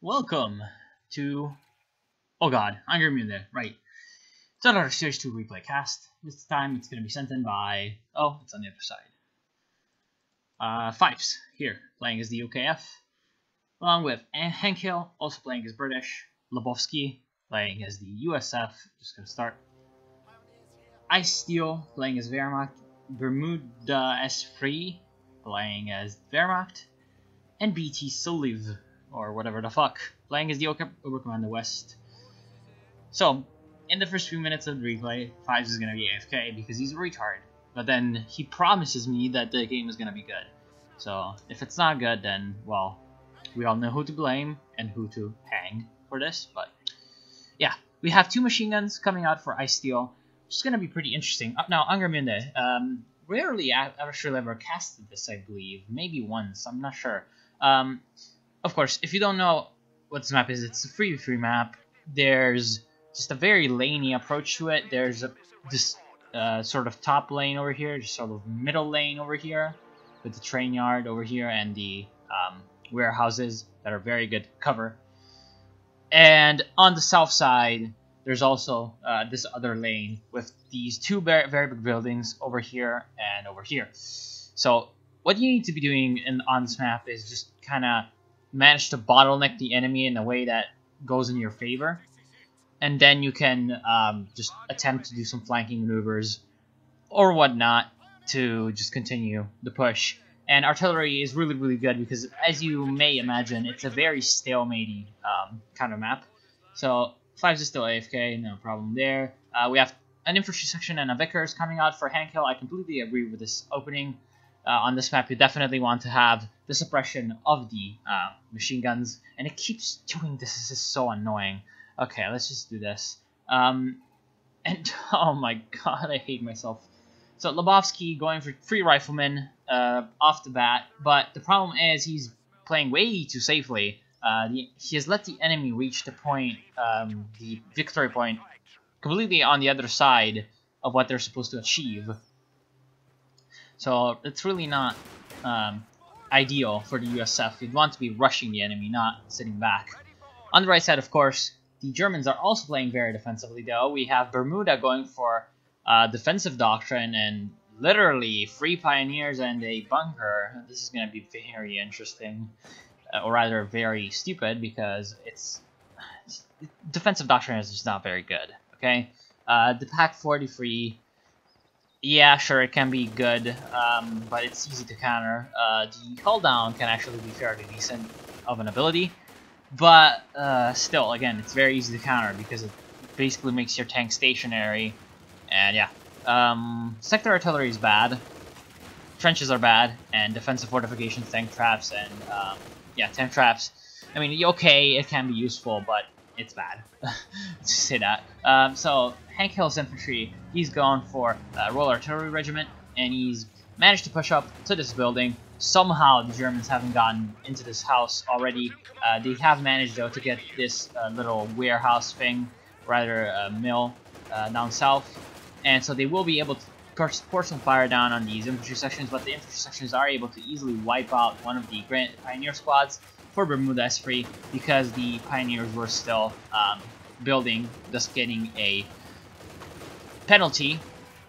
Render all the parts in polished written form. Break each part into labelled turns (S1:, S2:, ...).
S1: Welcome to... Oh god, I'm gonna be in there, right. It's another CoH2 replay cast. This time it's gonna be sent in by... Oh, it's on the other side. Fives, here, playing as the UKF. Along with Hank Hill, also playing as British. Lebowski, playing as the USF. Just gonna start. Ice Steel, playing as Wehrmacht. Bermuda S. Free, playing as Wehrmacht. And BT Soliv, or whatever the fuck, playing as the Oberkommando West. So, in the first few minutes of the replay, Fives is gonna be AFK because he's a retard. But then he promises me that the game is gonna be good. So, if it's not good, then, well, we all know who to blame and who to hang for this. But, yeah, we have two machine guns coming out for Ice Steel, which is gonna be pretty interesting. Up now, Angerminde. Rarely I've actually ever casted this, I believe. Maybe once, I'm not sure. Of course, if you don't know what this map is, it's a 3v3 map. There's just a very laney approach to it. There's this sort of top lane over here, just sort of middle lane over here, with the train yard over here and the warehouses that are very good cover. And on the south side, there's also this other lane with these two very big buildings over here and over here. So what you need to be doing on this map is just kind of manage to bottleneck the enemy in a way that goes in your favor. And then you can just attempt to do some flanking maneuvers or whatnot to just continue the push. And artillery is really good because, as you may imagine, it's a very stalematy kind of map. So Fives is still AFK, no problem there. We have an infantry section and a Vickers coming out for Hank Hill. I completely agree with this opening. On this map, you definitely want to have the suppression of the machine guns, and it keeps doing this. This is so annoying. Okay, let's just do this. And oh my god, I hate myself. So Lebowski going for 3 riflemen off the bat, but the problem is he's playing way too safely. He has let the enemy reach the point, the victory point, completely on the other side of what they're supposed to achieve. So it's really not ideal for the USF. You'd want to be rushing the enemy, not sitting back. On the right side, of course, the Germans are also playing very defensively, though. We have Bermuda going for defensive doctrine and literally 3 pioneers and a bunker. This is going to be very interesting, or rather very stupid, because defensive doctrine is just not very good. Okay, the Pack 43. Yeah, sure, it can be good, but it's easy to counter. The hull down can actually be fairly decent of an ability, but still, again, it's very easy to counter because it basically makes your tank stationary. And yeah, sector artillery is bad, trenches are bad, and defensive fortifications, tank traps, and yeah, tank traps. I mean, okay, it can be useful, but it's bad. Let's just say that. So Hank Hill's infantry, he's gone for Royal Artillery Regiment, and he's managed to push up to this building. Somehow the Germans haven't gotten into this house already. They have managed, though, to get this little warehouse thing, rather mill, down south. And so they will be able to pour some fire down on these infantry sections, but the infantry sections are able to easily wipe out one of the Grand Pioneer squads for Bermuda S3 because the Pioneers were still building, thus getting a penalty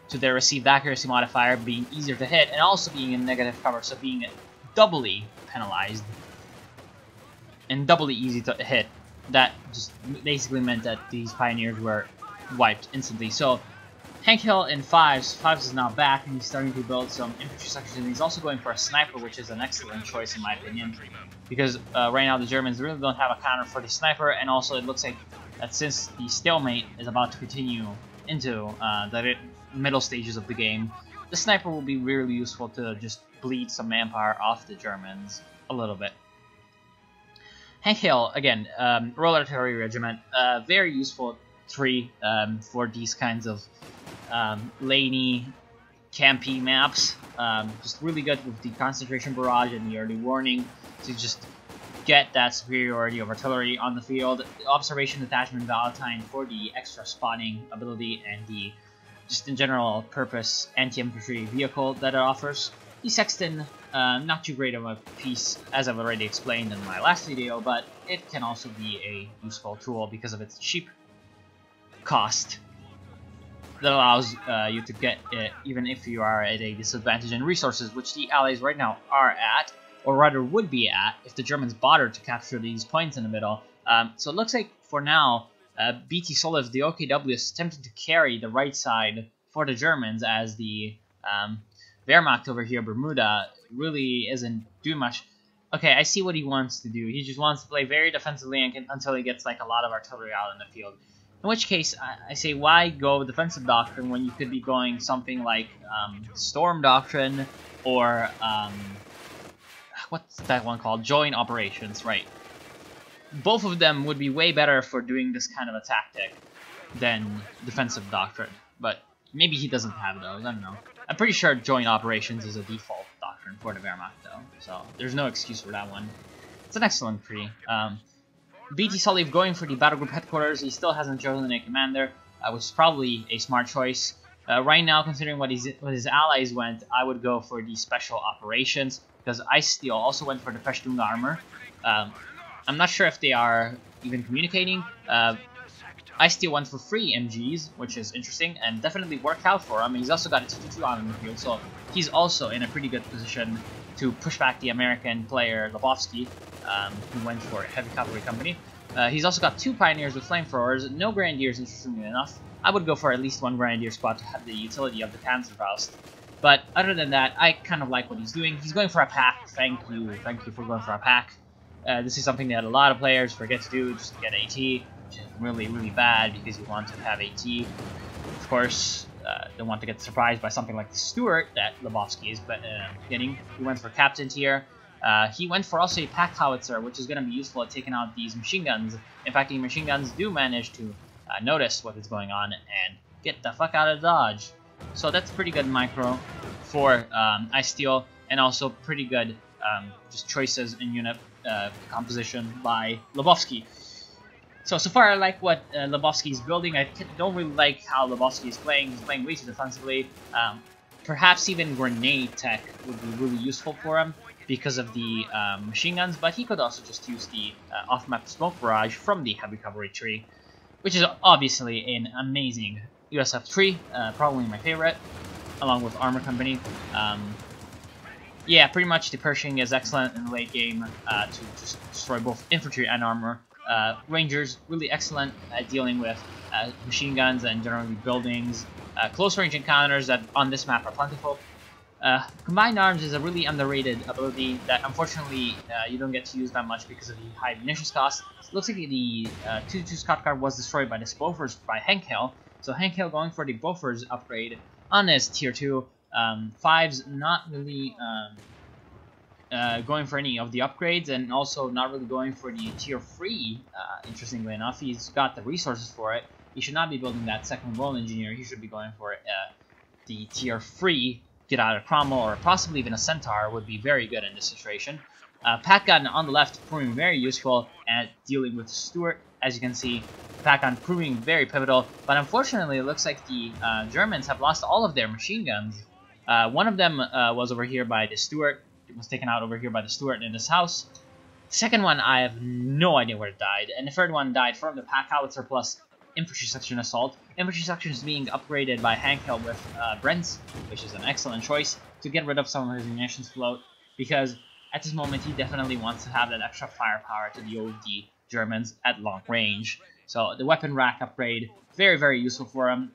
S1: to their received accuracy modifier, being easier to hit, and also being in negative cover, so being doubly penalized and doubly easy to hit. That just basically meant that these Pioneers were wiped instantly. So Hank Hill in Fives is now back, and he's starting to build some infantry sections, and he's also going for a sniper, which is an excellent choice in my opinion, because right now the Germans really don't have a counter for the sniper, and also it looks like that since the stalemate is about to continue into the middle stages of the game, the sniper will be really useful to just bleed some manpower off the Germans a little bit. Hank Hill, again, Royal Artillery Regiment, very useful tree for these kinds of laney, campy maps. Just really good with the concentration barrage and the early warning to just get that superiority of artillery on the field. The observation detachment Valentine for the extra spotting ability and the just in general purpose anti-infantry vehicle that it offers. The Sexton, not too great of a piece, as I've already explained in my last video, but it can also be a useful tool because of its cheap cost that allows you to get it even if you are at a disadvantage in resources, which the Allies right now are at, or rather would be at, if the Germans bothered to capture these points in the middle. So it looks like, for now, BT Soliv, the OKW, is attempting to carry the right side for the Germans, as the Wehrmacht over here, Bermuda, really isn't doing much. Okay, I see what he wants to do. He just wants to play very defensively until he gets like a lot of artillery out in the field. In which case, I say, why go defensive doctrine when you could be going something like Storm Doctrine, or what's that one called? Joint Operations, right? Both of them would be way better for doing this kind of a tactic than defensive doctrine, but maybe he doesn't have those, I don't know. I'm pretty sure Joint Operations is a default doctrine for the Wehrmacht, though, so there's no excuse for that one. It's an excellent tree. BT Soliv going for the battle group headquarters. He still hasn't chosen a commander, which is probably a smart choice. Right now, considering what his allies went, I would go for the special operations, because Ice Steel also went for the Festung armor. I'm not sure if they are even communicating. Ice Steel went for free MGs, which is interesting, and definitely worked out for him. He's also got a 2-2 on in the field, so he's also in a pretty good position to push back the American player Lebowski, who went for a heavy cavalry company. He's also got 2 pioneers with flamethrowers, no grenadiers, interestingly enough. I would go for at least 1 grenadier squad to have the utility of the Panzerfaust. But other than that, I kind of like what he's doing. He's going for a pack. Thank you for going for a pack. This is something that a lot of players forget to do, just to get AT, which is really, really bad because you want to have AT. Of course, don't want to get surprised by something like the Stuart that Lebowski is getting. He went for Captain Tier. He went for also a pack howitzer, which is going to be useful at taking out these machine guns. In fact, the machine guns do manage to notice what is going on and get the fuck out of Dodge. So that's pretty good micro for Ice Steel, and also pretty good just choices in unit composition by Lebowski. So far I like what Lebowski is building. I don't really like how Lebowski is playing. He's playing way too defensively. Perhaps even grenade tech would be really useful for him because of the machine guns, but he could also just use the off-map smoke barrage from the heavy cavalry tree, which is obviously an amazing USF tree, probably my favorite, along with Armor Company. Yeah, pretty much the Pershing is excellent in the late game to just destroy both infantry and armor. Rangers, really excellent at dealing with machine guns and generally buildings. Close range encounters that on this map are plentiful. Combined Arms is a really underrated ability that unfortunately you don't get to use that much because of the high munitions cost. It looks like the 2-2 Scott Card was destroyed by the Bofors by Hank Hill. So Hank Hill going for the Bofors upgrade on his tier 2. 5's not really going for any of the upgrades, and also not really going for the tier 3, interestingly enough. He's got the resources for it. He should not be building that second World Engineer. He should be going for the tier 3, get out of Cromwell, or possibly even a Centaur would be very good in this situation. Pack gun on the left proving very useful at dealing with Stuart. As you can see, pack gun proving very pivotal, but unfortunately it looks like the Germans have lost all of their machine guns. One of them was over here by the Stuart. It was taken out over here by the Stuart in this house. The second one, I have no idea where it died. And the third one died from the pack howitzer plus infantry section assault. Infantry section is being upgraded by Hank Hill with Brent's, which is an excellent choice to get rid of some of his munitions float, because at this moment he definitely wants to have that extra firepower to deal with the Germans at long range. So the weapon rack upgrade, very, very useful for him,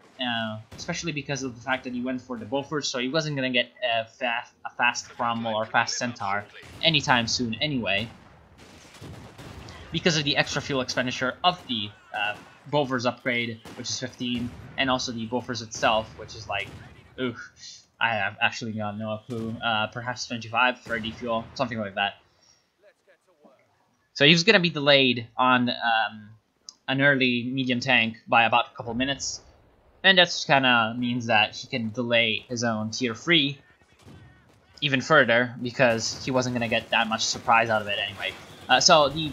S1: especially because of the fact that he went for the Bofors, so he wasn't going to get a fast Cromwell or fast Centaur anytime soon anyway, because of the extra fuel expenditure of the Bofors upgrade, which is 15, and also the Bofors itself, which is like, ooh, I have actually got no clue, perhaps 25 for defuel, something like that. So he's going to be delayed on an early medium tank by about a couple minutes, and that kind of means that he can delay his own tier 3 even further, because he wasn't going to get that much surprise out of it anyway. So the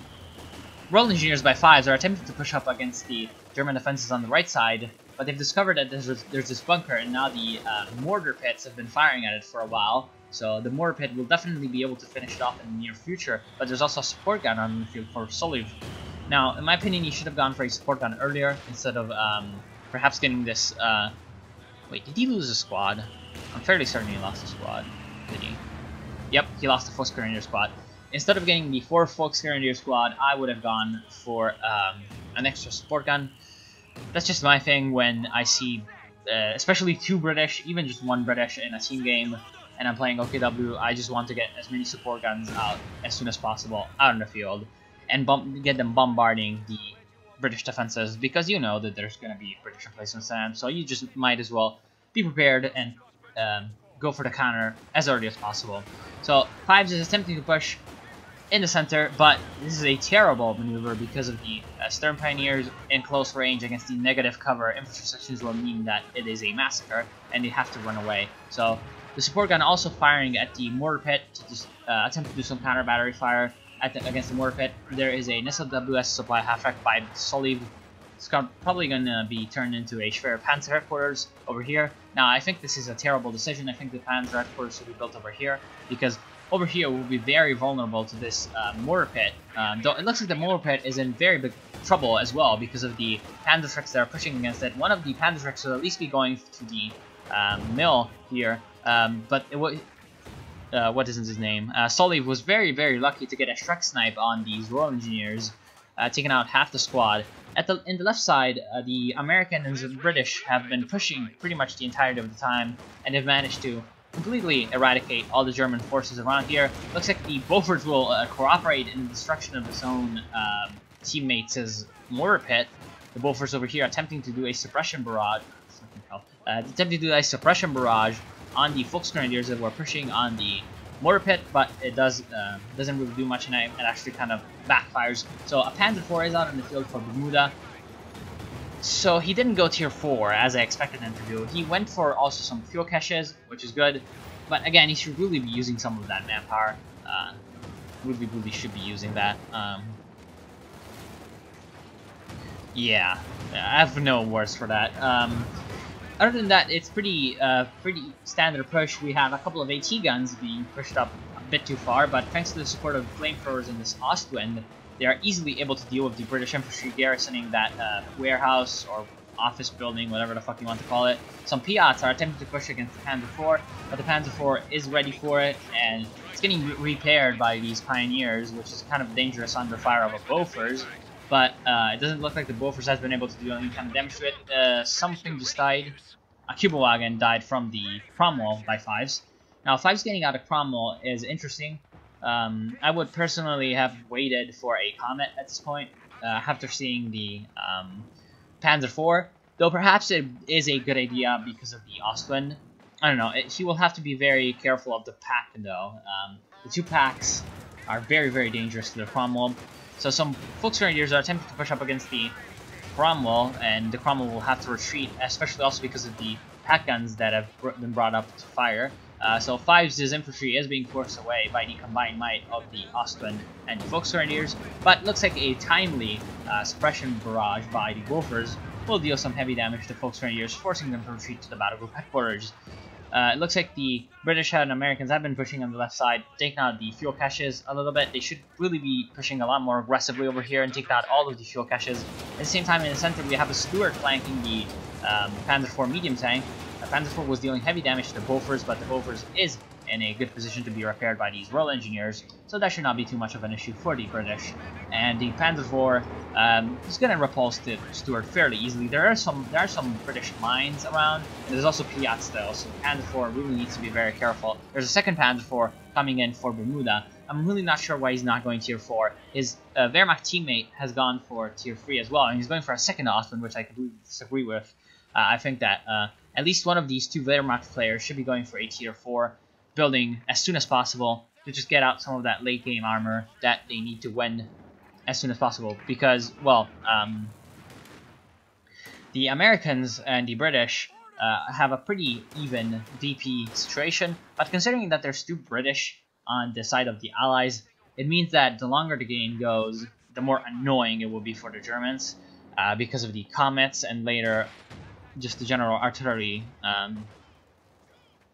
S1: Royal Engineers by 5s are attempting to push up against the German defenses on the right side, but they've discovered that there's this bunker, and now the mortar pits have been firing at it for a while, So the mortar pit will definitely be able to finish it off in the near future, but there's also a support gun on the field for Soliv. Now, in my opinion, he should have gone for a support gun earlier instead of perhaps getting this... Wait, did he lose a squad? I'm fairly certain he lost a squad. Did he? Yep, he lost the Volksgrenadier squad. Instead of getting the 4 Volksgrenadier squad, I would have gone for an extra support gun. That's just my thing when I see, especially 2 British, even just 1 British in a team game, and I'm playing OKW, I just want to get as many support guns out as soon as possible out on the field, and get them bombarding the British defenses, because you know that there's going to be British replacements in, so you just might as well be prepared and go for the counter as early as possible. So Fives is attempting to push in the center, but this is a terrible maneuver because of the Stern Pioneers in close range against the negative cover. Infantry sections will mean that it is a massacre, and they have to run away. So the support gun also firing at the mortar pit to just attempt to do some counter battery fire against the mortar pit. There is a Nissa WS supply half-track by Soliv. It's probably going to be turned into a Schwer Panzer headquarters over here. Now, I think this is a terrible decision. I think the Panzer headquarters should be built over here, because over here will be very vulnerable to this mortar pit. Though it looks like the mortar pit is in very big trouble as well because of the Panzerschrecks that are pushing against it. One of the Panzerschrecks will at least be going to the mill here, but what is his name? Soliv was very, very lucky to get a Shrek snipe on these Royal Engineers, taking out half the squad. In the left side, the Americans and British have been pushing pretty much the entirety of the time, and have managed to completely eradicate all the German forces around here. Looks like the Beauforts will cooperate in the destruction of his own teammates' mortar pit. The Beauforts over here attempting to do a suppression barrage. Attempting to do a suppression barrage on the Volksgrenadiers that were pushing on the mortar pit, but it doesn't really do much, and it actually kind of backfires. So a Panzer IV is out in the field for Bermuda. So he didn't go tier 4 as I expected him to do. He went for also some fuel caches, which is good, but again, he should really be using some of that manpower. Really should be using that. Yeah, I have no words for that. Other than that, it's pretty standard push. We have a couple of AT guns being pushed up a bit too far, but thanks to the support of flamethrowers in this Ostwind, they are easily able to deal with the British infantry garrisoning that warehouse or office building, whatever the fuck you want to call it. Some Piats are attempting to push against the Panzer IV, but the Panzer IV is ready for it, and it's getting repaired by these Pioneers, which is kind of dangerous under fire of a Bofors. But it doesn't look like the Bofors has been able to do any kind of damage to it. Something just died. A Cubawagen died from the Cromwell by Fives. Now, Fives getting out of Cromwell is interesting. I would personally have waited for a Comet at this point, after seeing the Panzer IV. Though perhaps it is a good idea because of the Ostwind. I don't know. He will have to be very careful of the pack, though. The 2 packs are very, very dangerous to the Cromwell. So some Volksgrenadiers are attempting to push up against the Cromwell, and the Cromwell will have to retreat, especially also because of the pack guns that have been brought up to fire. So Fives' infantry is being forced away by the combined might of the Ostwind and the Volksgrenadiers, but looks like a timely suppression barrage by the Wolfers will deal some heavy damage to Volksgrenadiers, forcing them to retreat to the battle group headquarters. It looks like the British and Americans have been pushing on the left side, taking out the fuel caches a little bit. They should really be pushing a lot more aggressively over here and take out all of the fuel caches. At the same time, in the center, we have a Stuart flanking the Panzer IV medium tank. Panzer IV was dealing heavy damage to the Bofors, but the Bofors is in a good position to be repaired by these Royal Engineers, so that should not be too much of an issue for the British. And the Panzer IV is going to repulse the Stuart fairly easily. There are some British mines around, and there's also Piat still, so Panzer IV really needs to be very careful. There's a second Panzer IV coming in for Bermuda. I'm really not sure why he's not going tier 4. His Wehrmacht teammate has gone for tier 3 as well, and he's going for a second Ostwind, which I completely disagree with. I think that at least one of these 2 Wehrmacht players should be going for a tier 4 building as soon as possible to just get out some of that late game armor that they need to win as soon as possible, because, well, the Americans and the British have a pretty even VP situation, but considering that there's 2 British on the side of the Allies, it means that the longer the game goes, the more annoying it will be for the Germans, because of the comets and later just the general artillery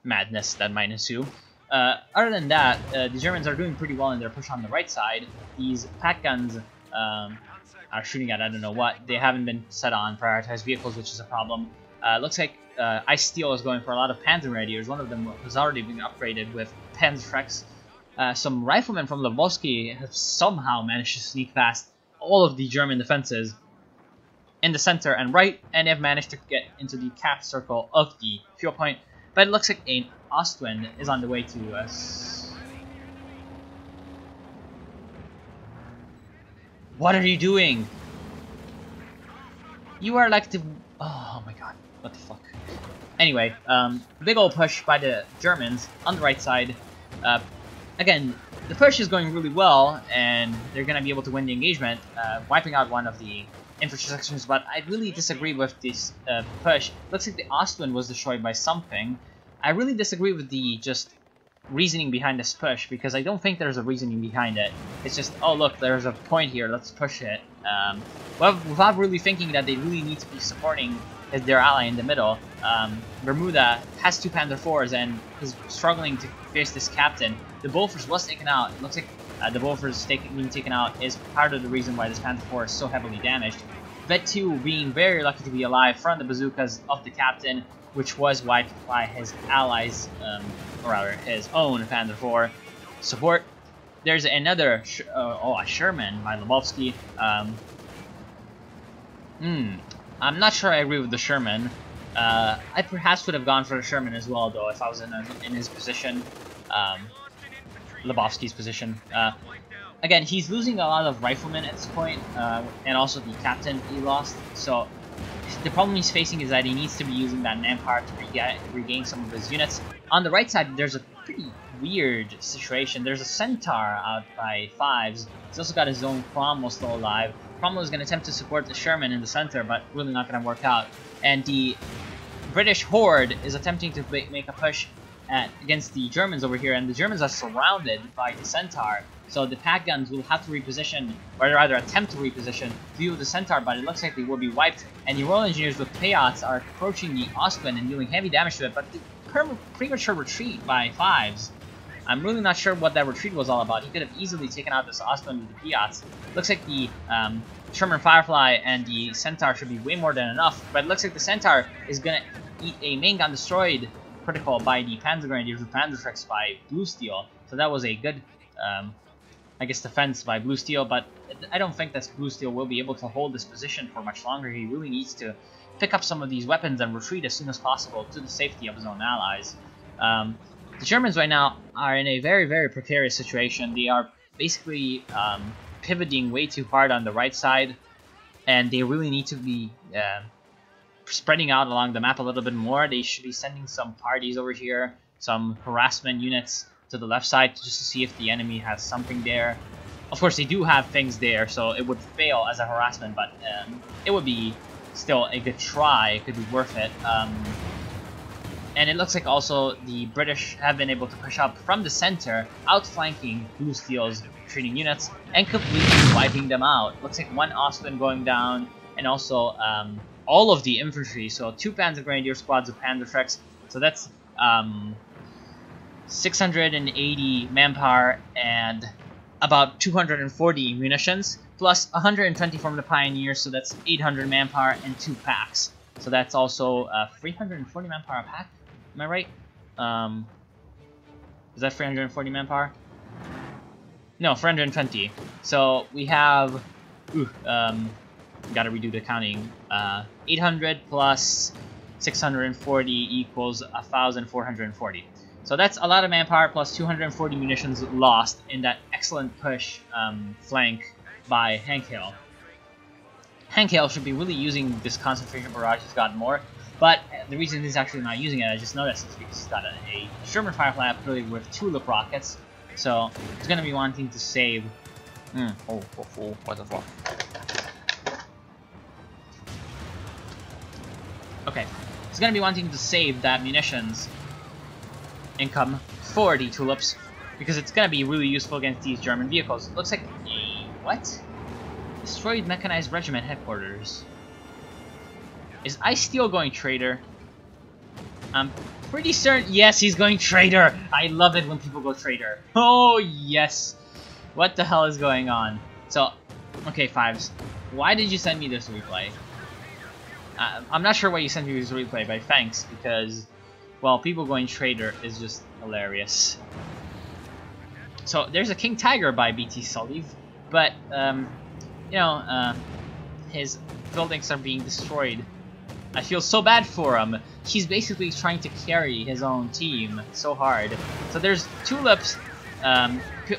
S1: madness that might ensue. Other than that, the Germans are doing pretty well in their push on the right side. These pack guns are shooting at I don't know what. They haven't been set on prioritized vehicles, which is a problem. Looks like Ice Steel is going for a lot of Panzer Radiators. One of them has already been upgraded with Panzerschrecks. Some riflemen from Lvovsky have somehow managed to sneak past all of the German defenses in the center and right, and have managed to get into the cap circle of the fuel point. But it looks like an Ostwind is on the way to us. What are you doing? You are like the... Oh my god, what the fuck. Anyway, big old push by the Germans on the right side. Again, the push is going really well, and they're going to be able to win the engagement, wiping out one of the infantry sections, but I really disagree with this push. Looks like the Ostwind was destroyed by something. I really disagree with the just reasoning behind this push, because I don't think there's a reasoning behind it. It's just, oh look, there's a point here, let's push it. Well, without really thinking that they really need to be supporting their ally in the middle. Bermuda has 2 Panther IVs and is struggling to face this captain. The Bofors was taken out. It looks like the Bofors being taken out is part of the reason why this Panther IV is so heavily damaged. Vet 2 being very lucky to be alive from the bazookas of the captain, which was wiped by his allies, or rather his own Panther IV support. There's another, a Sherman by Lvovsky. I'm not sure I agree with the Sherman. I perhaps would have gone for the Sherman as well, though, if I was in his position, Lvovsky's position. Again, he's losing a lot of riflemen at this point, and also the captain he lost. So the problem he's facing is that he needs to be using that manpower to regain some of his units. On the right side, there's a pretty weird situation. There's a Centaur out by 5s. He's also got his own Cromwell still alive. Cromwell is going to attempt to support the Sherman in the center, but really not going to work out. And the British Horde is attempting to make a push against the Germans over here, and the Germans are surrounded by the Centaur. So the pack guns will have to reposition, or rather attempt to reposition, view of the Centaur, but it looks like they will be wiped. And the Royal Engineers with Payots are approaching the Ostwind and dealing heavy damage to it, but the premature retreat by 5s. I'm really not sure what that retreat was all about. He could have easily taken out this Ostwind with the Payots. Looks like the Sherman Firefly and the Centaur should be way more than enough, but it looks like the Centaur is going to eat a main gun destroyed critical by the Panzer Grenadiers with Panzerschrecks by Blue Steel. So that was a good, I guess, defense by Blue Steel, but I don't think that Blue Steel will be able to hold this position for much longer. He really needs to pick up some of these weapons and retreat as soon as possible to the safety of his own allies. The Germans right now are in a very, very precarious situation. They are basically pivoting way too hard on the right side, and they really need to be spreading out along the map a little bit more. They should be sending some parties over here, some harassment units to the left side just to see if the enemy has something there. Of course, they do have things there, so it would fail as a harassment, but it would be still a good try. It could be worth it. And it looks like also the British have been able to push up from the center, outflanking Blue Steel's retreating units and completely wiping them out. Looks like one Ostwind going down, and also all of the infantry. So 2 Panzer Grenadier squads of Panzerschrecks. So that's 680 manpower and about 240 munitions, plus 120 from the Pioneers. So that's 800 manpower and 2 packs. So that's also 340 manpower a pack. Am I right? Is that 340 manpower? No, 420. So we have, gotta redo the counting. 800 plus 640 equals 1,440. So that's a lot of manpower plus 240 munitions lost in that excellent push flank by Hank Hill. Hank Hill should be really using this concentration barrage he's got more, but the reason he's actually not using it, I just noticed, is because he's got a Sherman Firefly upgraded with tulip rockets, so he's going to be wanting to save... what the fuck? Okay, he's going to be wanting to save that munitions income for the tulips, because it's going to be really useful against these German vehicles. It looks like a... what? Destroyed Mechanized Regiment headquarters. Is Ice Steel going traitor? I'm pretty certain. Yes, he's going Traitor. I love it when people go Traitor. Oh, yes. What the hell is going on? So, okay, Fives. Why did you send me this replay? I'm not sure why you sent me this replay, but thanks, because, well, people going Traitor is just hilarious. So, there's a King Tiger by BT Sulliv, but, you know, his buildings are being destroyed. I feel so bad for him. He's basically trying to carry his own team so hard. So there's Tulips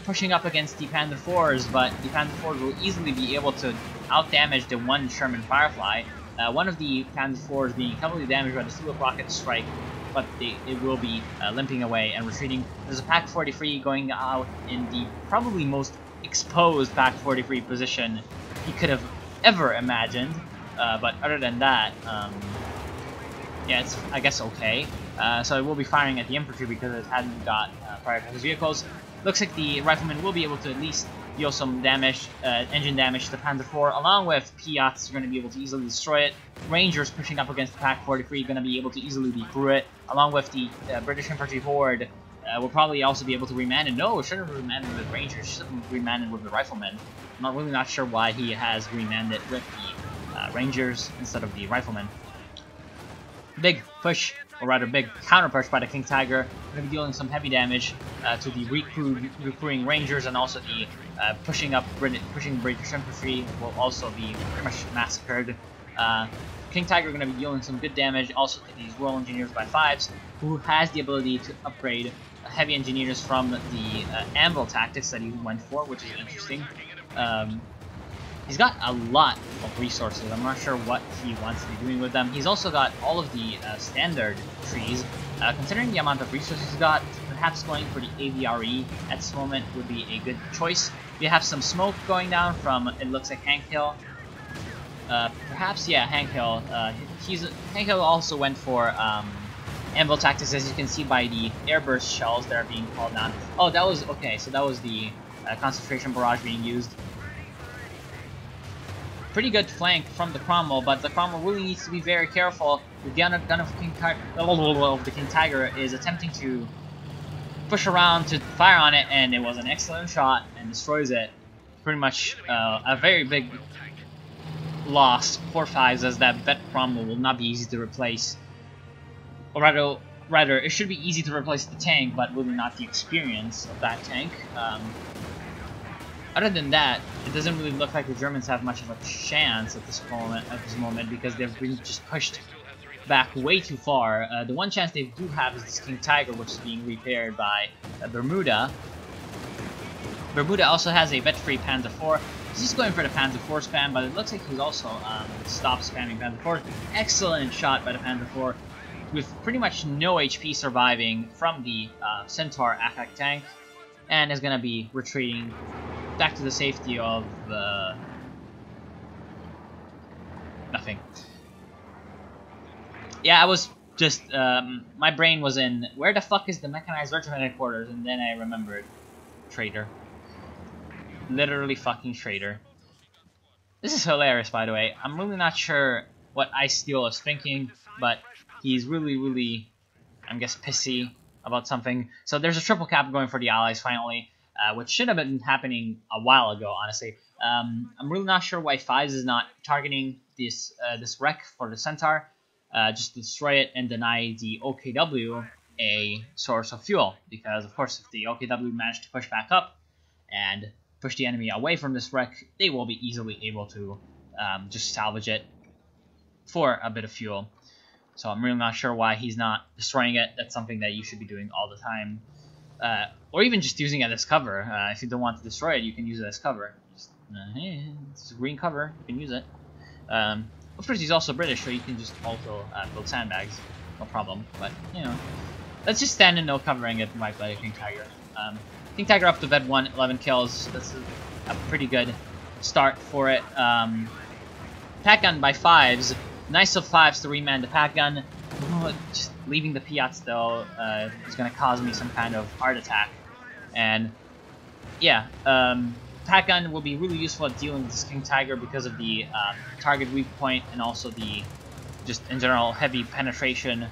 S1: pushing up against the Panther 4s, but the Panther 4s will easily be able to out-damage the one Sherman Firefly. One of the Panther 4s being heavily damaged by the Tulip Rocket Strike, but it will be limping away and retreating. There's a Pack 43 going out in the probably most exposed Pack 43 position he could have ever imagined. But other than that, yeah, it's, I guess, okay. So it will be firing at the infantry because it hadn't got prioritized vehicles. Looks like the riflemen will be able to at least deal some damage, engine damage to the Panther 4, along with Piats are going to be able to easily destroy it. Rangers pushing up against the Pack 43 going to be able to easily be through it, along with the British infantry horde. Will probably also be able to reman it. No, it shouldn't have remanded with Rangers, should have remanded with the riflemen. I'm really not sure why he has remanded with the Rangers instead of the riflemen. Big push, or rather big counter push by the King Tiger. Going to be dealing some heavy damage to the recruiting Rangers, and also the pushing British infantry will also be pretty much massacred. King Tiger going to be dealing some good damage also to these Royal Engineers by 5s, who has the ability to upgrade heavy engineers from the Anvil tactics that he went for, which is interesting. He's got a lot of resources. I'm not sure what he wants to be doing with them. He's also got all of the standard trees. Considering the amount of resources he's got, perhaps going for the AVRE at this moment would be a good choice. We have some smoke going down from, it looks like, Hank Hill. Perhaps, yeah, Hank Hill. Hank Hill also went for Anvil tactics, as you can see by the airburst shells that are being called down. Oh, that was, okay, so that was the concentration barrage being used. Pretty good flank from the Cromwell, but the Cromwell really needs to be very careful. The gun of the King Tiger is attempting to push around to fire on it, and it was an excellent shot and destroys it. Pretty much a very big loss for 5s, as that vet Cromwell will not be easy to replace. Or rather, it should be easy to replace the tank, but really not the experience of that tank. Other than that, it doesn't really look like the Germans have much of a chance at this moment because they've been just pushed back way too far. The one chance they do have is this King Tiger, which is being repaired by Bermuda. Bermuda also has a vet-free Panther 4. He's going for the Panther 4 spam, but it looks like he's also stopped spamming Panther 4. Excellent shot by the Panther 4, with pretty much no HP surviving from the Centaur attack tank, and is going to be retreating back to the safety of nothing. Yeah, I was just my brain was in where the fuck is the mechanized regiment headquarters, and then I remembered Traitor. Literally fucking Traitor. This is hilarious, by the way. I'm really not sure what Ice Steel is thinking, but he's really, I guess, pissy about something. So there's a triple cap going for the Allies finally. Which should have been happening a while ago, honestly. I'm really not sure why 5s is not targeting this wreck for the Centaur, just to destroy it and deny the OKW a source of fuel. Because, of course, if the OKW manage to push back up and push the enemy away from this wreck, they will be easily able to just salvage it for a bit of fuel. So I'm really not sure why he's not destroying it. That's something that you should be doing all the time. Or even just using it as cover. If you don't want to destroy it, you can use it as cover. Just, hey, it's a green cover, you can use it. Of course, he's also British, so you can just also build sandbags, no problem. But, you know, let's just stand and no covering it right by King Tiger. King Tiger up to Vet 1, 11 kills. That's a pretty good start for it. Pack gun by 5s. Nice of 5s to reman the pack gun. Just leaving the Piats though is going to cause me some kind of heart attack. And yeah, pack gun will be really useful at dealing with this King Tiger because of the target weak point and also the just in general heavy penetration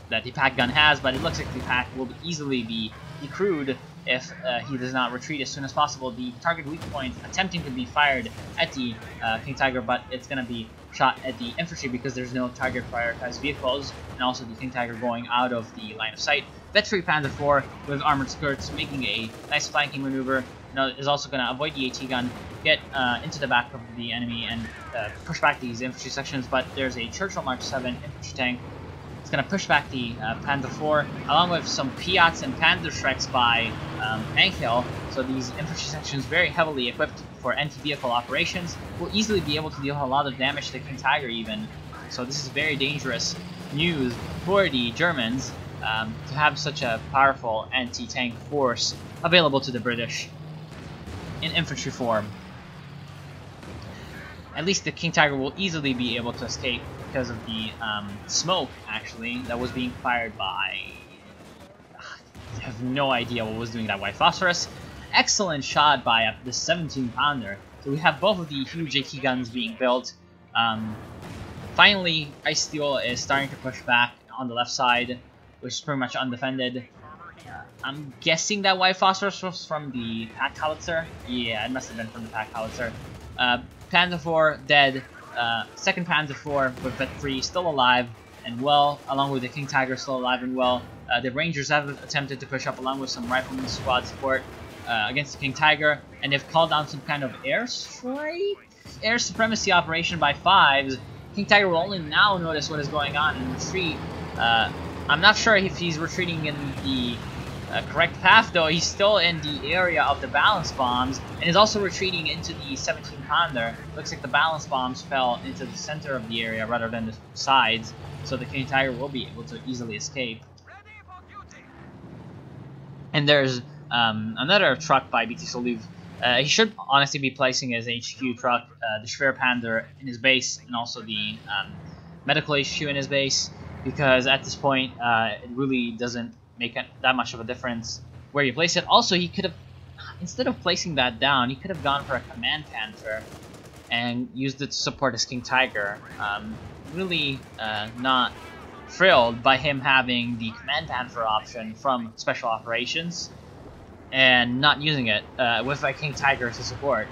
S1: that the pack gun has, but it looks like the pack will easily be decrewed if he does not retreat as soon as possible. The target weak point attempting to be fired at the King Tiger, but it's going to be shot at the infantry because there's no target prioritized vehicles, and also the King Tiger going out of the line of sight. Vetri Panzer IV with armored skirts making a nice flanking maneuver. Is also going to avoid the AT gun, get into the back of the enemy, and push back these infantry sections. But there's a Churchill Mark 7 infantry tank. It's going to push back the Panzer IV, along with some Piats and Panzerschrecks by Angel. So these infantry sections, very heavily equipped for anti-vehicle operations, will easily be able to deal a lot of damage to King Tiger even. So this is very dangerous news for the Germans to have such a powerful anti-tank force available to the British in infantry form. At least the King Tiger will easily be able to escape because of the smoke, actually, that was being fired by... I have no idea what was doing that white phosphorus. Excellent shot by the 17-pounder. So we have both of the huge AT guns being built. Finally, Ice Steel is starting to push back on the left side, which is pretty much undefended. I'm guessing that white phosphorus was from the pack howitzer. Yeah, it must have been from the pack howitzer. Panzer IV dead. Second Panzer IV with Vet3 still alive and well, along with the King Tiger still alive and well. The Rangers have attempted to push up along with some Rifleman squad support against the King Tiger, and they've called down some kind of air supremacy operation by fives. King Tiger will only now notice what is going on and retreat. I'm not sure if he's retreating in the correct path, though. He's still in the area of the balance bombs and is also retreating into the 17-pounder. Looks like the balance bombs fell into the center of the area rather than the sides, so the King Tiger will be able to easily escape. And there's another truck by BT Soluv. He should honestly be placing his HQ truck, the Schwerpander, in his base, and also the medical HQ in his base, because at this point it really doesn't make that much of a difference where you place it. Also, he could have, instead of placing that down, he could have gone for a Command Panther and used it to support his King Tiger. Really not thrilled by him having the Command Panther option from Special Operations and not using it with a King Tiger to support.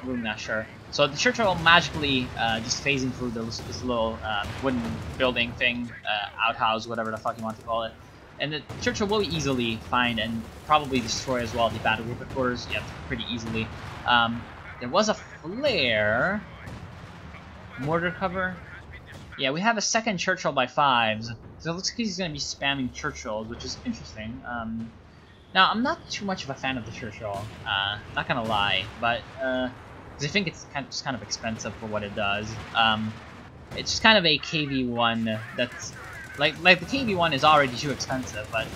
S1: Really not sure. So the Churchill magically just phasing through this little wooden building thing, outhouse, whatever the fuck you want to call it. And the Churchill will easily find and probably destroy as well the battle group headquarters. Yep, pretty easily. There was a flare. Mortar cover. Yeah, we have a second Churchill by fives. So it looks like he's going to be spamming Churchills, which is interesting. Now, I'm not too much of a fan of the Churchill. Not going to lie. But because I think it's kind of expensive for what it does. It's just kind of a KV-1 that's... Like the KV-1 is already too expensive, but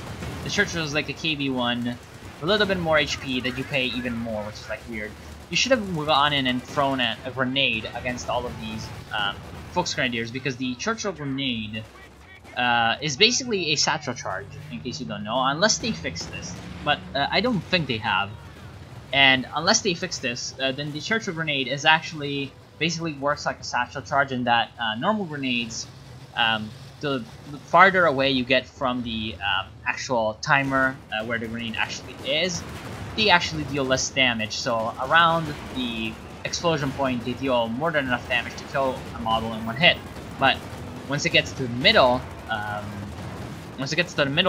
S1: the Churchill is like a KV-1, a little bit more HP that you pay even more, which is like weird. You should have gone in and thrown a grenade against all of these Volksgrenadiers, because the Churchill grenade is basically a satchel charge, in case you don't know, unless they fix this. But I don't think they have. And unless they fix this, then the Churchill grenade is actually basically works like a satchel charge in that normal grenades, the farther away you get from the actual timer where the grenade actually is, they actually deal less damage. So around the explosion point, they deal more than enough damage to kill a model in one hit. But once it gets to the middle,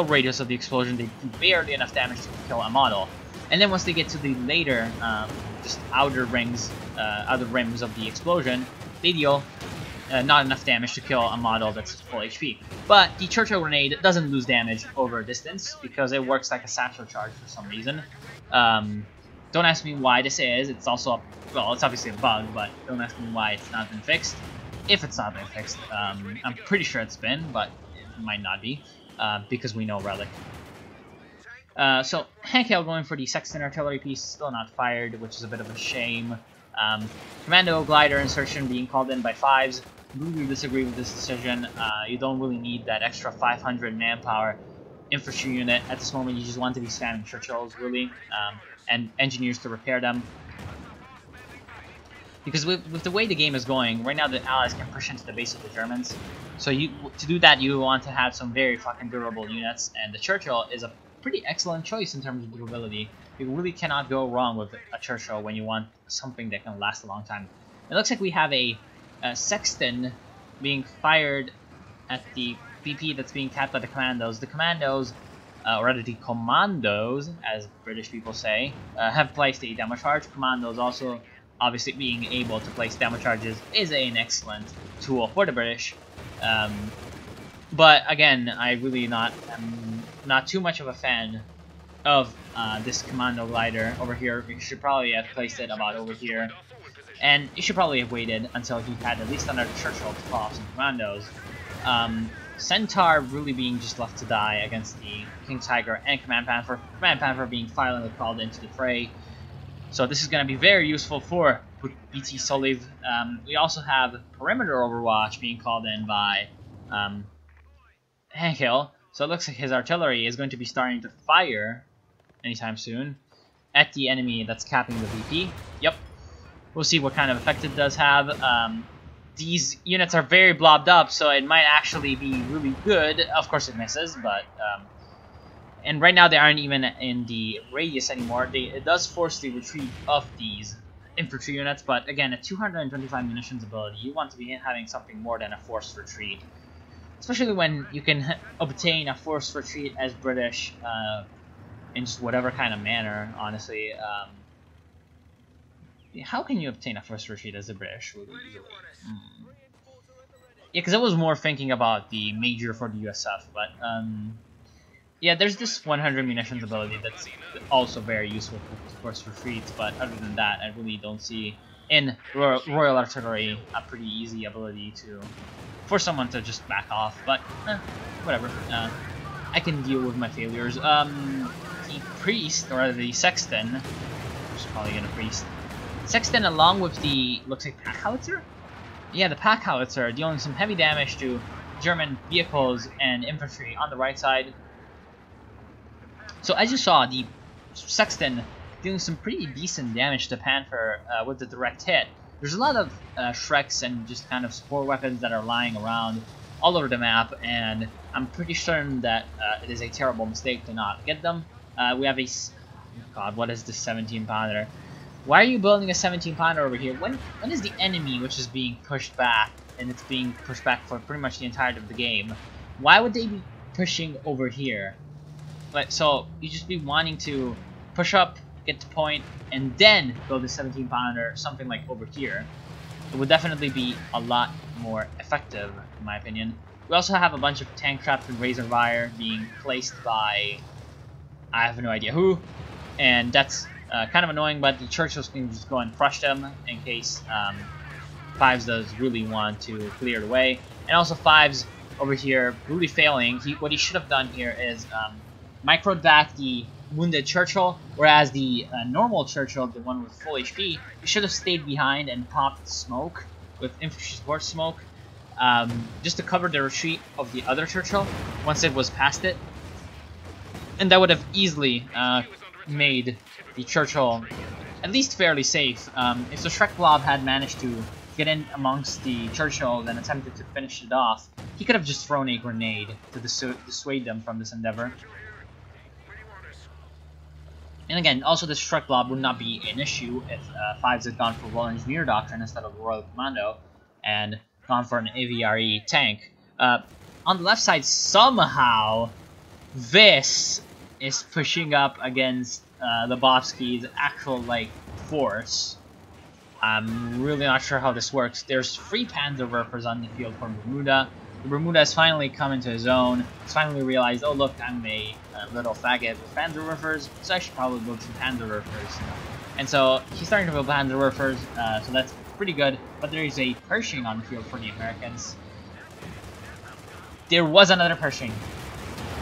S1: radius of the explosion, they do barely enough damage to kill a model. And then once they get to the later, just outer rims of the explosion, they deal not enough damage to kill a model that's full HP. But the Churchill grenade doesn't lose damage over a distance because it works like a satchel charge for some reason. Don't ask me why this is. It's also, well, it's obviously a bug, but don't ask me why it's not been fixed. If it's not been fixed, I'm pretty sure it's been, but it might not be because we know Relic. So Hankel going for the Sexton artillery piece, still not fired, which is a bit of a shame. Commando glider insertion being called in by fives. Really disagree with this decision. You don't really need that extra 500 manpower infantry unit at this moment. You just want to be spamming Churchills, really, and engineers to repair them. Because with the way the game is going, right now the Allies can push into the base of the Germans. So to do that, you want to have some very fucking durable units, and the Churchill is a pretty excellent choice in terms of durability. You really cannot go wrong with a Churchill when you want something that can last a long time. It looks like we have a Sexton being fired at the BP that's being tapped by the Commandos. The Commandos, or rather the Commandos, as British people say, have placed a demo charge. Commandos also, obviously, being able to place demo charges is an excellent tool for the British. But again, I really am not too much of a fan of this commando glider over here. You should probably have placed it about over here, and you should probably have waited until he had at least another Churchill to call off some commandos. Centaur really being just left to die against the King Tiger and Command Panther. Command Panther being finally called into the fray. So this is going to be very useful for BT Soliv. We also have Perimeter Overwatch being called in by Henkel. So it looks like his artillery is going to be starting to fire anytime soon at the enemy that's capping the VP. Yep. We'll see what kind of effect it does have. These units are very blobbed up, so it might actually be really good. Of course it misses, but... and right now they aren't even in the radius anymore. It does force the retreat of these infantry units, but again, at 225 munitions ability, you want to be having something more than a forced retreat. Especially when you can obtain a forced retreat as British in just whatever kind of manner, honestly. How can you obtain a forced retreat as a British? Really easily? Yeah, because I was more thinking about the major for the USF, but yeah, there's this 100 munitions ability that's also very useful for forced retreats, but other than that, I really don't see in Royal Artillery a pretty easy ability for someone to just back off, but whatever. I can deal with my failures. The Priest, or the Sexton, I'm just probably gonna Priest. Sexton, along with the, looks like Pack Howitzer? Yeah, the Pack Howitzer, dealing some heavy damage to German vehicles and infantry on the right side. So as you saw, the Sexton doing some pretty decent damage to Panther with the direct hit. There's a lot of Shreks and just kind of support weapons that are lying around all over the map, and I'm pretty certain that it is a terrible mistake to not get them. We have a... God, what is this 17-pounder? Why are you building a 17-pounder over here? When is the enemy, which is being pushed back, and it's being pushed back for pretty much the entirety of the game, why would they be pushing over here? Like, so you just be wanting to push up, get to point, and then build a 17-pounder, something like over here. It would definitely be a lot more effective, in my opinion. We also have a bunch of tank traps and razor wire being placed by... I have no idea who, and that's kind of annoying, but the Churchills can just go and crush them in case Fives does really want to clear the way. And also Fives over here really failing. What he should have done here is microed back the wounded Churchill, whereas the normal Churchill, the one with full HP, he should have stayed behind and popped smoke with infantry support smoke just to cover the retreat of the other Churchill once it was past it. And that would have easily made the Churchill at least fairly safe. If the Shrek Blob had managed to get in amongst the Churchill and attempted to finish it off, he could have just thrown a grenade to dissuade them from this endeavor. And again, also this Shrek Blob would not be an issue if Fives had gone for Royal Engineer Doctrine instead of Royal Commando and gone for an AVRE tank. On the left side, somehow, this is pushing up against Lebowski's actual, like, force. I'm really not sure how this works. There's 3 Panzerwerfers on the field for Bermuda. Bermuda has finally come into his own. He's finally realized, oh look, I'm a little faggot with Panzerwerfers, so I should probably build some Panzerwerfers. And so he's starting to build Panzerwerfers, so that's pretty good. But there is a Pershing on the field for the Americans. There was another Pershing.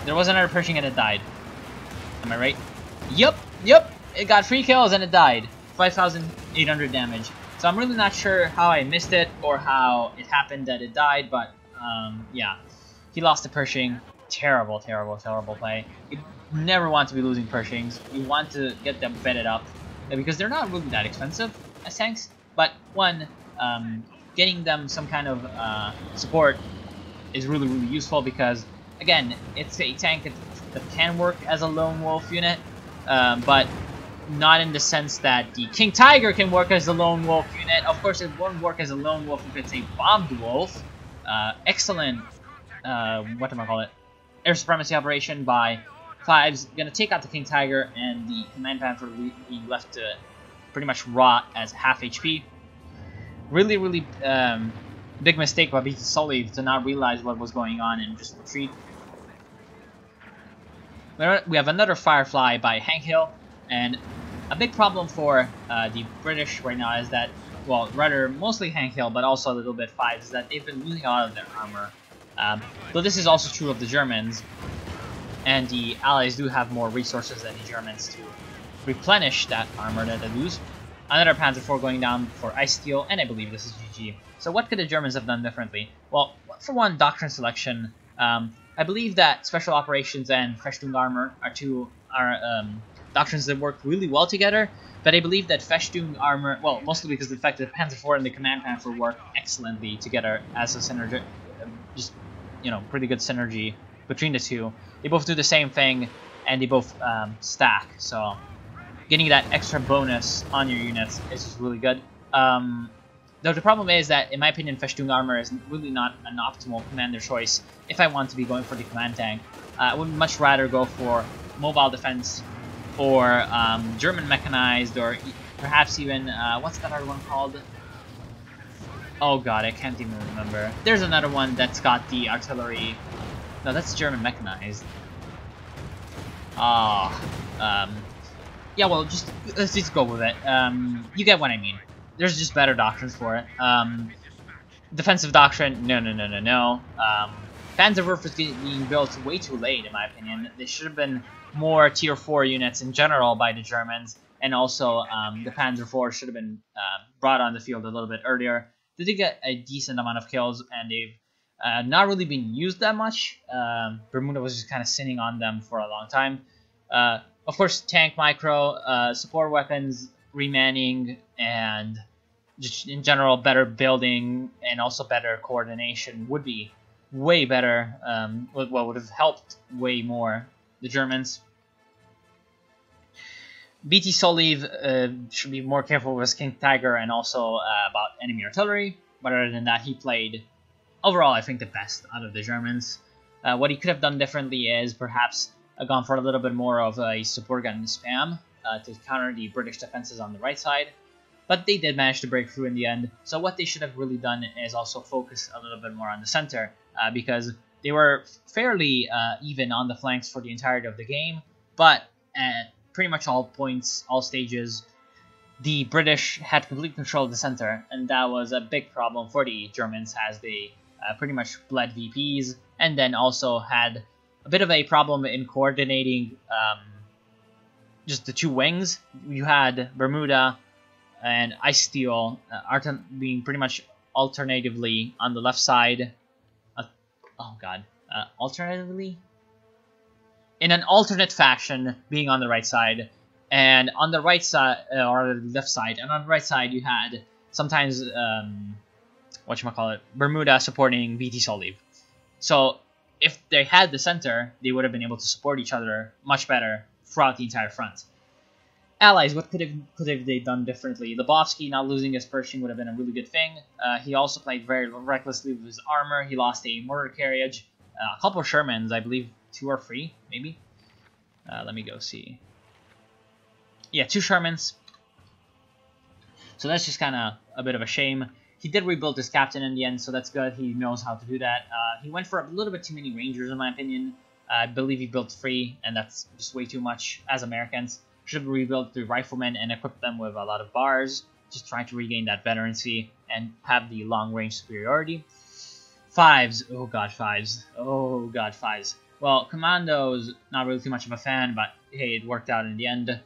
S1: There was another Pershing and it died. Am I right? Yep. It got 3 kills and it died. 5,800 damage. So I'm really not sure how I missed it or how it happened that it died, but yeah. He lost to Pershing. Terrible, terrible, terrible play. You never want to be losing Pershings. You want to get them vetted up because they're not really that expensive as tanks, But one, getting them some kind of support is really useful because, again, it's a tank that can work as a lone wolf unit, but not in the sense that the King Tiger can work as a lone wolf unit. Of course, it won't work as a lone wolf if it's a bombed wolf. Excellent, whatchamacallit, air supremacy operation by Fives. Gonna take out the King Tiger, and the Command Panther being left to pretty much rot as half HP. Really, big mistake by BT Sully to not realize what was going on and just retreat. We have another Firefly by Hank Hill, and a big problem for the British right now is that, well, rather mostly Hank Hill, but also a little bit Fives, is that they've been losing a lot of their armor. Though this is also true of the Germans, and the Allies do have more resources than the Germans to replenish that armor that they lose. Another Panzer IV going down for Ice Steel, and I believe this is GG. So what could the Germans have done differently? Well, for one, doctrine selection. I believe that Special Operations and Festung Armor are doctrines that work really well together, but I believe that Festung Armor, well, mostly because of the fact that Panzer IV and the Command Panther work excellently together as a synergy, just, you know, pretty good synergy between the two. They both do the same thing, and they both stack, so getting that extra bonus on your units is just really good. Though the problem is that, in my opinion, Festung Armor is really not an optimal commander choice if I want to be going for the command tank. I would much rather go for mobile defense or German mechanized, or perhaps even, what's that other one called? Oh god, I can't even remember. There's another one that's got the artillery. No, that's German mechanized. Yeah, well, let's just go with it. You get what I mean. There's just better doctrines for it. Defensive doctrine, no. Panzerwerfer is being built way too late, in my opinion. They should have been more Tier 4 units in general by the Germans, and also the Panzer IV should have been brought on the field a little bit earlier. They did get a decent amount of kills, and they've not really been used that much. Bermuda was just kind of sitting on them for a long time. Of course, tank micro, support weapons, remanning, and just in general better building and also better coordination would be way better. Would have helped way more the Germans. BT Soliv should be more careful with his King Tiger and also about enemy artillery. But other than that, he played overall, I think, the best out of the Germans. What he could have done differently is perhaps gone for a little bit more of a support gun spam to counter the British defenses on the right side. But they did manage to break through in the end. So what they should have really done is also focus a little bit more on the center, because they were fairly even on the flanks for the entirety of the game. But at pretty much all points, all stages, the British had complete control of the center, and that was a big problem for the Germans, as they pretty much bled VPs, and then also had a bit of a problem in coordinating just the two wings. You had Bermuda and Ice Steel being pretty much alternatively on the left side. Alternatively? In an alternate fashion, being on the right side, and on the right side, or the left side, and on the right side you had sometimes, Bermuda supporting BT Soliv. So if they had the center, they would have been able to support each other much better throughout the entire front. Allies, what could have they done differently? Lebowski not losing his Pershing would have been a really good thing. He also played very recklessly with his armor. He lost a mortar carriage, a couple of Shermans, I believe 2 or 3, maybe. Let me go see. Yeah, 2 Shermans. So that's just kind of a bit of a shame. He did rebuild his captain in the end, so that's good. He knows how to do that. He went for a little bit too many Rangers, in my opinion. I believe he built 3, and that's just way too much as Americans. Should have rebuilt the Riflemen and equipped them with a lot of bars, just trying to regain that veterancy and have the long-range superiority. Fives. Oh god, Fives. Oh god, Fives. Well, Commandos, not really too much of a fan, but hey, it worked out in the end.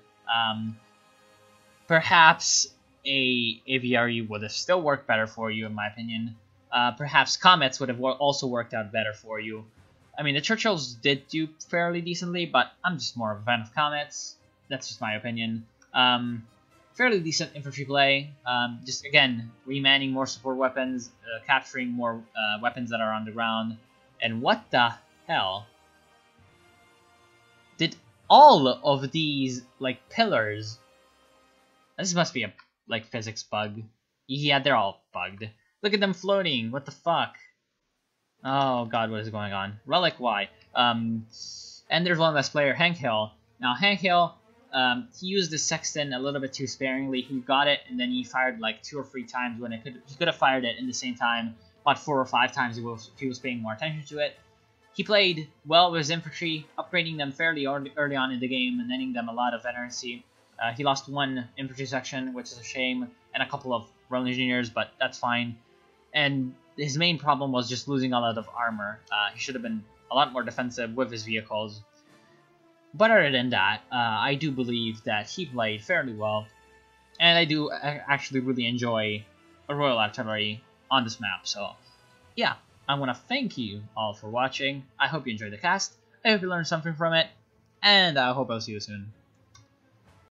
S1: Perhaps a AVRE would have still worked better for you, in my opinion. Perhaps Comets would have also worked out better for you. I mean, the Churchills did do fairly decently, but I'm just more of a fan of Comets. That's just my opinion. fairly decent infantry play. Just again, remanning more support weapons, capturing more weapons that are on the ground. And what the hell? Did all of these like pillars? This must be a like physics bug. Yeah, they're all bugged. Look at them floating. What the fuck? Oh god, what is going on? Relic Y. And there's one less player, Hank Hill. Now Hank Hill, he used the sexton a little bit too sparingly. He got it and then he fired like 2 or 3 times when he could have fired it in the same time, about 4 or 5 times if he was paying more attention to it. He played well with his infantry, upgrading them fairly early on in the game and netting them a lot of veterancy. He lost 1 infantry section, which is a shame, and a couple of royal engineers, but that's fine. And his main problem was just losing a lot of armor. He should have been a lot more defensive with his vehicles. But other than that, I do believe that he played fairly well, and I do actually really enjoy a Royal Artillery on this map. So, yeah, I want to thank you all for watching. I hope you enjoyed the cast. I hope you learned something from it, and I hope I'll see you soon.